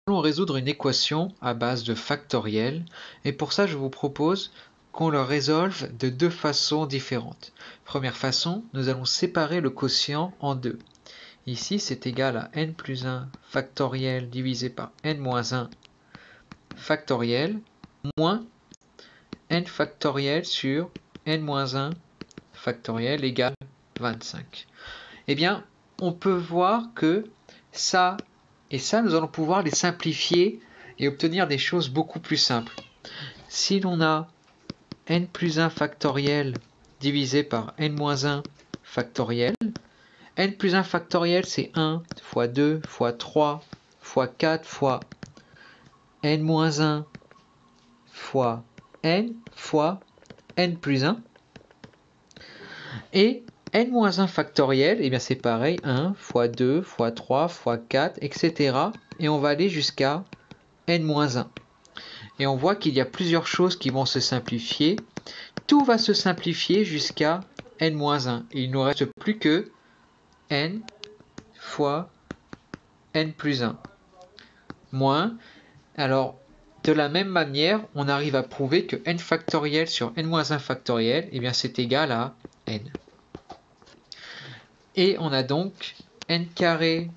Nous allons résoudre une équation à base de factoriel et pour ça je vous propose qu'on le résolve de deux façons différentes. Première façon, nous allons séparer le quotient en deux. Ici c'est égal à n plus 1 factoriel divisé par n moins 1 factoriel moins n factoriel sur n moins 1 factoriel égale 25. Eh bien, on peut voir que ça et ça, nous allons pouvoir les simplifier et obtenir des choses beaucoup plus simples. Si l'on a n plus 1 factoriel divisé par n moins 1 factoriel, n plus 1 factoriel c'est 1 fois 2 fois 3 fois 4 fois n moins 1 fois n plus 1. Et n-1 factoriel, eh bien c'est pareil, 1 fois 2 fois 3 fois 4, etc. Et on va aller jusqu'à n-1. Et on voit qu'il y a plusieurs choses qui vont se simplifier. Tout va se simplifier jusqu'à n-1. Et il ne nous reste plus que n fois n plus 1. Moins, alors de la même manière, on arrive à prouver que n factoriel sur n-1 factoriel, eh bien c'est égal à n. Et on a donc n carré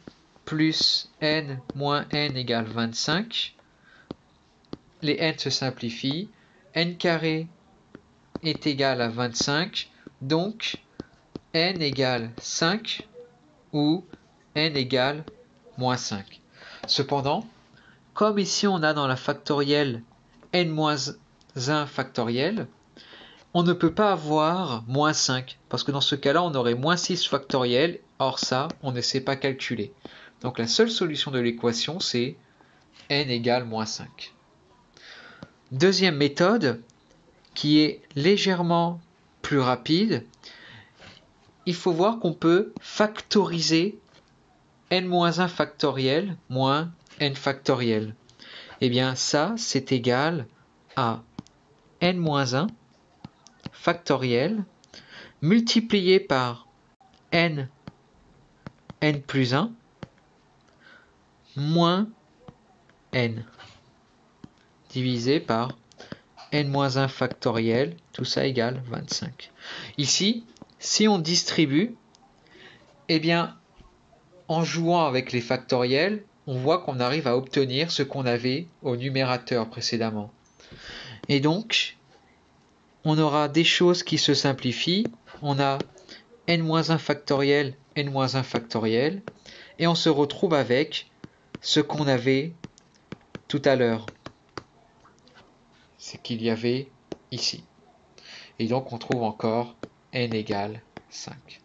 plus n moins n égale 25. Les n se simplifient. N carré est égal à 25. Donc n égale 5 ou n égale moins 5. Cependant, comme ici on a dans la factorielle n moins 1 factoriel, on ne peut pas avoir moins 5, parce que dans ce cas-là, on aurait moins 6 factoriel, or ça, on ne sait pas calculer. Donc la seule solution de l'équation, c'est n égale moins 5. Deuxième méthode, qui est légèrement plus rapide, il faut voir qu'on peut factoriser n-1 factoriel moins n factoriel. Eh bien ça, c'est égal à n-1 factoriel multiplié par n plus 1 moins n divisé par n-1 factoriel, tout ça égale 25. Ici, si on distribue, eh bien, en jouant avec les factoriels, on voit qu'on arrive à obtenir ce qu'on avait au numérateur précédemment. Et donc, on aura des choses qui se simplifient. On a n-1 factoriel, n-1 factoriel, et on se retrouve avec ce qu'on avait tout à l'heure. C'est qu'il y avait ici. Et donc on trouve encore n égale 5.